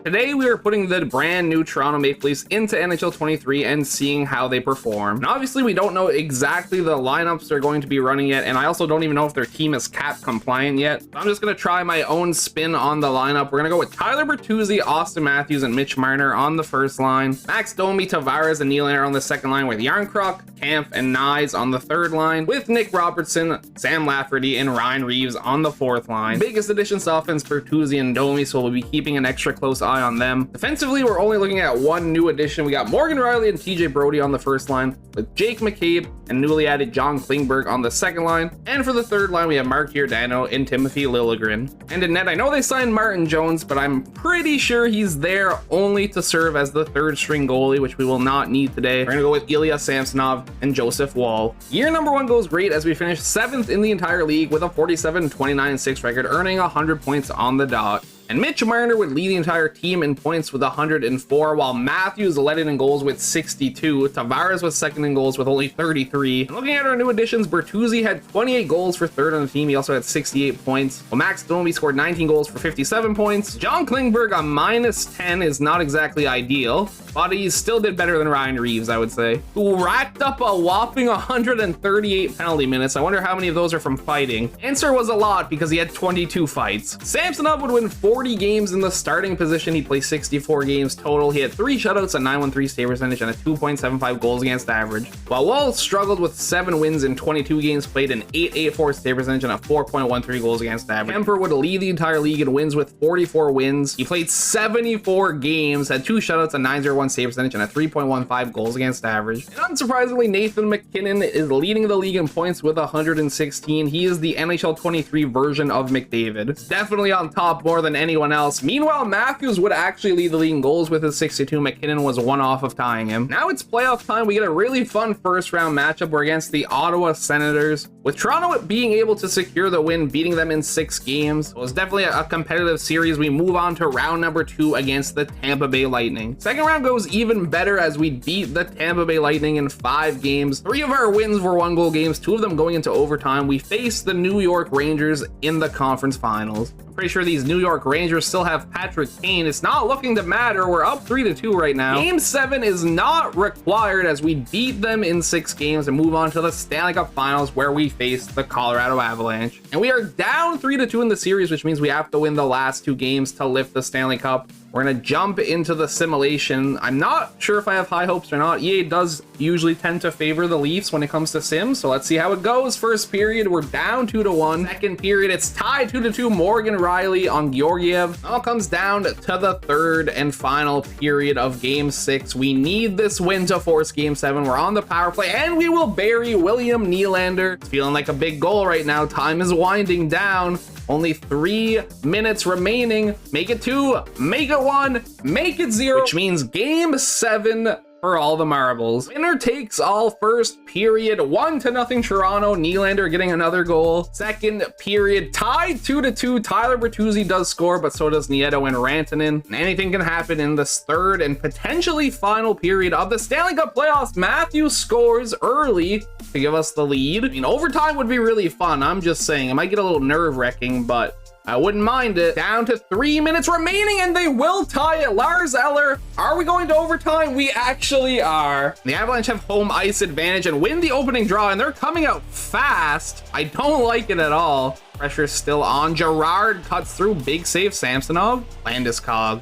Today we are putting the brand new Toronto Maple Leafs into NHL 23 and seeing how they perform. And obviously we don't know exactly the lineups they're going to be running yet, and I also don't even know if their team is cap compliant yet. So I'm just going to try my own spin on the lineup. We're going to go with Tyler Bertuzzi, Austin Matthews, and Mitch Marner on the first line. Max Domi, Tavares, and Nylander on the second line, with Yarncroc, Kampf, and Nyes on the third line, with Nick Robertson, Sam Lafferty, and Ryan Reeves on the fourth line. Biggest additions to offense, Bertuzzi and Domi, so we'll be keeping an extra close eye on them. Defensively, we're only looking at one new addition. We got Morgan Riley and TJ Brody on the first line, with Jake McCabe and newly added John Klingberg on the second line. And for the third line, we have Mark Giordano and Timothy Liljegren. And in net, I know they signed Martin Jones, but I'm pretty sure he's there only to serve as the third string goalie, which we will not need today. We're gonna go with Ilya Samsonov and Joseph Woll. Year number one goes great as we finished 7th in the entire league with a 47-29-6 record, earning 100 points on the dot. And Mitch Marner would lead the entire team in points with 104, while Matthews led it in goals with 62. Tavares was second in goals with only 33. And looking at our new additions, Bertuzzi had 28 goals for third on the team. He also had 68 points. While Max Domi scored 19 goals for 57 points. John Klingberg, a -10, is not exactly ideal, but he still did better than Ryan Reeves, I would say, who racked up a whopping 138 penalty minutes. I wonder how many of those are from fighting. Answer was a lot, because he had 22 fights. Samsonov would win 40 games in the starting position. He played 64 games total. He had 3 shutouts, a 913 save percentage, and a 2.75 goals against average. While Wall struggled with 7 wins in 22 games played, an 884 save percentage, and a 4.13 goals against average. Kemper would lead the entire league in wins with 44 wins. He played 74 games, had 2 shutouts, a 901 save percentage, and a 3.15 goals against average. And unsurprisingly, Nathan MacKinnon is leading the league in points with 116. He is the NHL 23 version of McDavid. Definitely on top more than anyone else. Meanwhile, Matthews would actually lead the league in goals with his 62. McKinnon was one off of tying him. Now it's playoff time. We get a really fun first round matchup. We're against the Ottawa Senators, with Toronto being able to secure the win, beating them in 6 games. It was definitely a competitive series. We move on to round number 2 against the Tampa Bay Lightning. Second round goes even better as we beat the Tampa Bay Lightning in 5 games. 3 of our wins were 1-goal games, 2 of them going into overtime. We faced the New York Rangers in the conference finals. I'm pretty sure these New York Rangers still have Patrick Kane. It's not looking to matter. We're up 3-2 right now. Game 7 is not required as we beat them in 6 games and move on to the Stanley Cup Finals, where we face the Colorado Avalanche. And we are down 3-2 in the series, which means we have to win the last 2 games to lift the Stanley Cup. We're going to jump into the simulation. I'm not sure if I have high hopes or not. EA does usually tend to favor the Leafs when it comes to sims, so let's see how it goes. First period, we're down 2-1. Second period, it's tied 2-2. Morgan Riley on Georgiev. All comes down to the third and final period of Game 6. We need this win to force Game 7. We're on the power play, and we will bury William Nylander. It's feeling like a big goal right now. Time is winding down. Only 3 minutes remaining. Make it 2, make it 1, make it 0, which means Game 7 for all the marbles. Winner takes all. First period, 1-0 Toronto. Nylander getting another goal. Second period, tied 2-2. Tyler Bertuzzi does score, but so does Nieto and Rantanen. And anything can happen in this third and potentially final period of the Stanley Cup playoffs. Matthews scores early to give us the lead. I mean, overtime would be really fun. I'm just saying, it might get a little nerve-wracking, but I wouldn't mind it. Down to 3 minutes remaining, and they will tie it. Lars Eller, are we going to overtime? We actually are. The Avalanche have home ice advantage and win the opening draw, and they're coming out fast. I don't like it at all. Pressure's still on. Gerard cuts through. Big save, Samsonov. Landeskog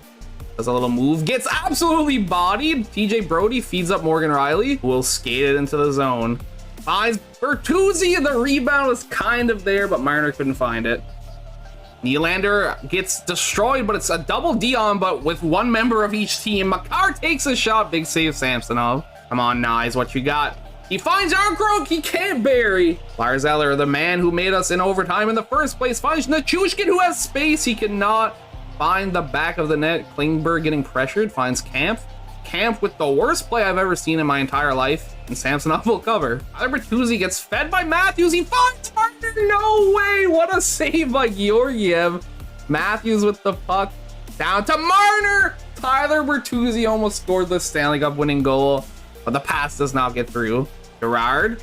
does a little move. Gets absolutely bodied. TJ Brody feeds up Morgan Riley, who will skate it into the zone. Finds Bertuzzi. The rebound was kind of there, but Marner couldn't find it. Nylander gets destroyed, but it's a double Dion, but with one member of each team. Makar takes a shot. Big save, Samsonov. Come on, Nyes, what you got? He finds Yarncroc. He can't bury. Lars Eller, the man who made us in overtime in the first place, finds Nichushkin, who has space. He cannot find the back of the net. Klingberg getting pressured. Finds Kampf. Kampf with the worst play I've ever seen in my entire life, and Samsonov will cover. Tyler Bertuzzi gets fed by Matthews. He finds Marner. No way. What a save by Georgiev. Matthews with the puck. Down to Marner. Tyler Bertuzzi almost scored the Stanley Cup winning goal, but the pass does not get through. Gerard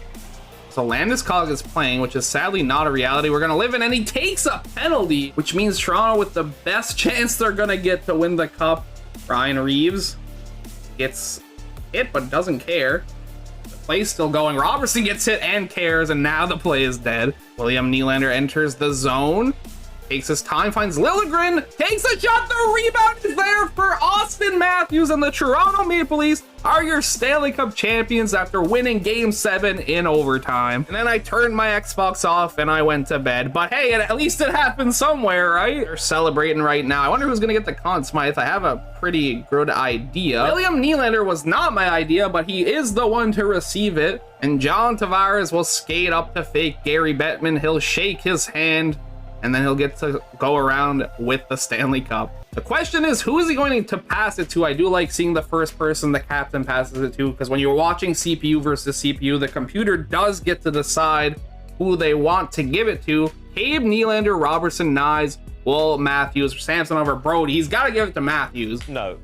So Landeskog is playing, which is sadly not a reality we're going to live in, and he takes a penalty, which means Toronto, with the best chance they're going to get to win the cup, Ryan Reeves gets hit but doesn't care. The play's still going. Robertson gets hit and cares, and now the play is dead. William Nylander enters the zone. Takes his time, finds Liljegren, takes a shot, the rebound is there for Austin Matthews, and the Toronto Maple Leafs are your Stanley Cup champions after winning Game 7 in overtime. And then I turned my Xbox off and I went to bed. But hey, at least it happened somewhere, right? They're celebrating right now. I wonder who's gonna get the Conn Smythe. I have a pretty good idea. William Nylander was not my idea, but he is the one to receive it. And John Tavares will skate up to fake Gary Bettman. He'll shake his hand, and then he'll get to go around with the Stanley Cup. The question is, who is he going to pass it to? I do like seeing the first person the captain passes it to, because when you're watching CPU versus CPU, the computer does get to decide who they want to give it to. Cave, Nylander, Robertson, Nyes, Woll, Matthews, Samsonov, or Brody. He's got to give it to Matthews. No.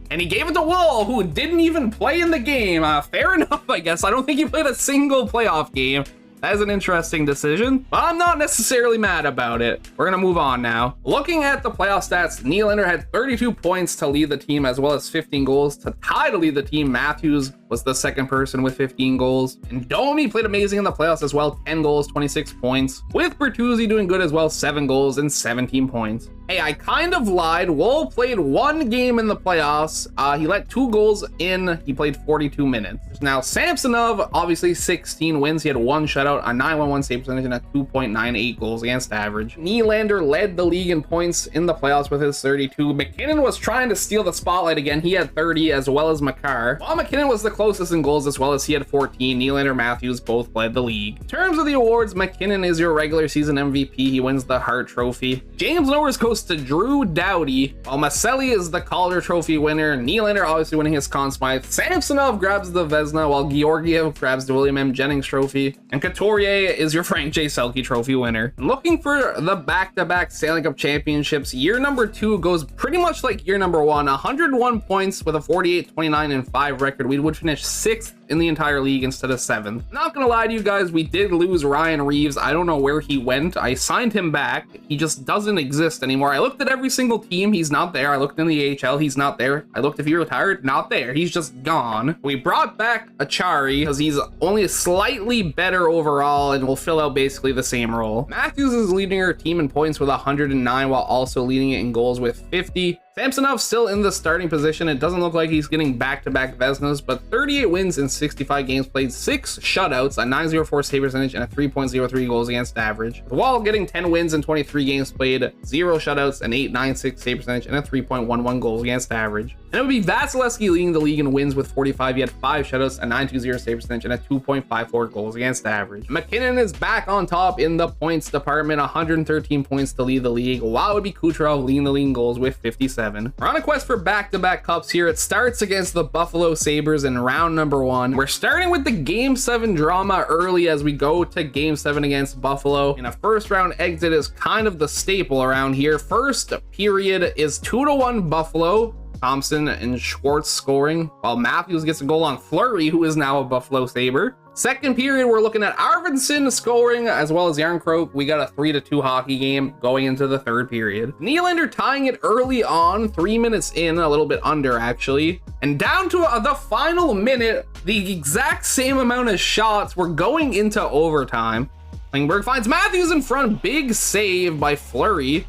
And he gave it to Woll, who didn't even play in the game. Fair enough, I guess. I don't think he played a single playoff game. That is an interesting decision, but I'm not necessarily mad about it. We're gonna move on now. Looking at the playoff stats, Nylander had 32 points to lead the team, as well as 15 goals to tie to lead the team. Matthews was the second person with 15 goals. And Domi played amazing in the playoffs as well, 10 goals, 26 points. With Bertuzzi doing good as well, 7 goals and 17 points. Hey, I kind of lied. Woll played 1 game in the playoffs. He let 2 goals in. He played 42 minutes. Now, Samsonov, obviously 16 wins. He had 1 shutout, a 911 save percentage, and a 2.98 goals against average. Nylander led the league in points in the playoffs with his 32. McKinnon was trying to steal the spotlight again. He had 30, as well as Makar. While McKinnon was the closest in goals as well, as he had 14, Nylander, Matthews both led the league. In terms of the awards, McKinnon is your regular season MVP. He wins the Hart Trophy. James Norris goes to Drew Doughty, while Maselli is the Calder Trophy winner. Nylander obviously winning his Conn Smythe. Samsonov grabs the Vezina, while Georgiev grabs the William M. Jennings Trophy. And Couturier is your Frank J. Selke Trophy winner. Looking for the back-to-back Stanley Cup championships, year number 2 goes pretty much like year number 1. 101 points with a 48, 29, and 5 record. We would finish 6th in the entire league instead of 7th. Not gonna lie to you guys, we did lose Ryan Reeves. I don't know where he went. I signed him back. He just doesn't exist anymore. I looked at every single team. He's not there. I looked in the AHL. He's not there. I looked if he retired. Not there. He's just gone. We brought back Achari because he's only slightly better overall and will fill out basically the same role. Matthews is leading our team in points with 109, while also leading it in goals with 50. Samsonov still in the starting position. It doesn't look like he's getting back-to-back Vezinas, but 38 wins in 65 games played, 6 shutouts, a 904 save percentage, and a 3.03 goals against average. While getting 10 wins in 23 games played, 0 shutouts, an 896 save percentage, and a 3.11 goals against average. And it would be Vasilevsky leading the league in wins with 45. He had 5 shutouts, a 920 save percentage, and a 2.54 goals against average. McKinnon is back on top in the points department, 113 points to lead the league, while it would be Kucherov leading the league in goals with 57. We're on a quest for back-to-back cups here. It starts against the Buffalo Sabres in round number 1. We're starting with the Game 7 drama early as we go to Game 7 against Buffalo. And a first-round exit is kind of the staple around here. First period is 2-1 Buffalo. Thompson and Schwartz scoring, while Matthews gets a goal on Fleury, who is now a Buffalo Sabre. Second period, we're looking at Arvidsson scoring, as well as Järnkrok. We got a 3-2 hockey game going into the third period. Nylander tying it early on, 3 minutes in, a little bit under actually. And down to the final minute, the exact same amount of shots were going into overtime. Klingberg finds Matthews in front, big save by Fleury.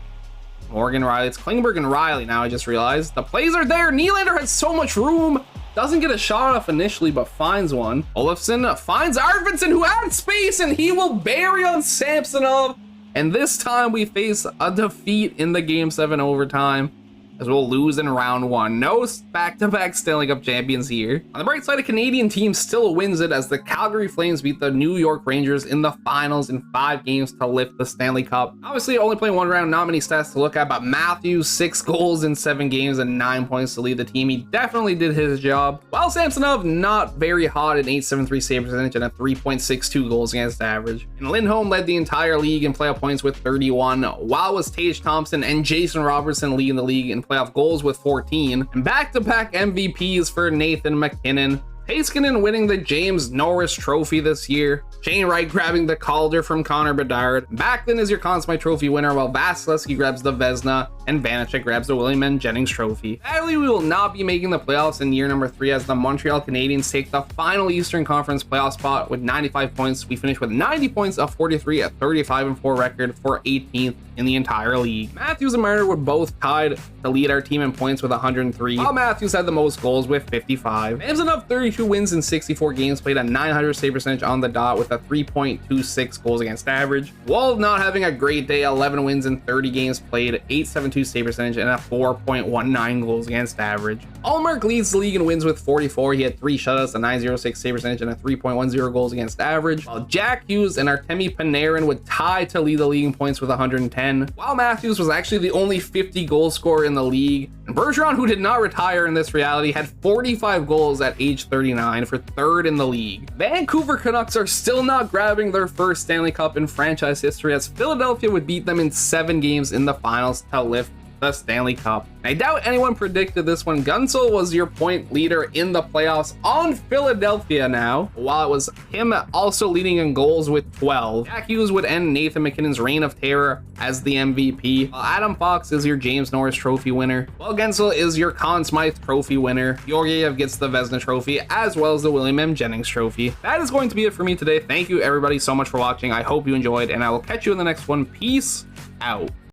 Morgan Riley, it's Klingberg and Riley now, I just realized. The plays are there. Nylander has so much room. Doesn't get a shot off initially, but finds one. Olofsson finds Arvidsson, who had space, and he will bury on Samsonov. And this time we face a defeat in the Game 7 overtime, as we'll lose in round 1. No back-to-back Stanley Cup champions here. On the bright side, a Canadian team still wins it as the Calgary Flames beat the New York Rangers in the finals in 5 games to lift the Stanley Cup. Obviously, only playing 1 round, not many stats to look at, but Matthews, 6 goals in 7 games and 9 points to lead the team. He definitely did his job. While Samsonov, not very hot, an 873 save percentage and a 3.62 goals against average. And Lindholm led the entire league in playoff points with 31, while was Tage Thompson and Jason Robertson leading the league in playoff goals with 14, and back-to-back MVPs for Nathan McKinnon. Heiskanen winning the James Norris Trophy this year. Shane Wright grabbing the Calder from Connor Bedard. Backlund is your Conn Smythe Trophy winner, while Vasilevsky grabs the Vezina and Vanacek grabs the William N. Jennings Trophy. Sadly, we will not be making the playoffs in year number 3 as the Montreal Canadiens take the final Eastern Conference playoff spot with 95 points. We finish with 90 points of 43, a 35-4 record for 18th in the entire league. Matthews and Marner were both tied to lead our team in points with 103, while Matthews had the most goals with 55. Samson of 32 wins in 64 games played, a 900 save percentage on the dot with a 3.26 goals against average. Wall not having a great day, 11 wins in 30 games played, 872 save percentage and a 4.19 goals against average. Allmark leads the league in wins with 44. He had 3 shutouts, a 906 save percentage and a 3.10 goals against average, while Jack Hughes and Artemi Panarin would tie to lead the league in points with 110, while Matthews was actually the only 50 goal scorer in the league. And Bergeron, who did not retire in this reality, had 45 goals at age 39 for 3rd in the league. Vancouver Canucks are still not grabbing their first Stanley Cup in franchise history, as Philadelphia would beat them in 7 games in the finals to lift the Stanley Cup. I doubt anyone predicted this one. Gunsel was your point leader in the playoffs on Philadelphia now, while it was him also leading in goals with 12. Jack Hughes would end Nathan MacKinnon's reign of terror as the MVP. While Adam Fox is your James Norris Trophy winner. Well, Gunsel is your Conn Smythe Trophy winner. Georgiev gets the Vezina Trophy, as well as the William M. Jennings Trophy. That is going to be it for me today. Thank you everybody so much for watching. I hope you enjoyed, and I will catch you in the next one. Peace out.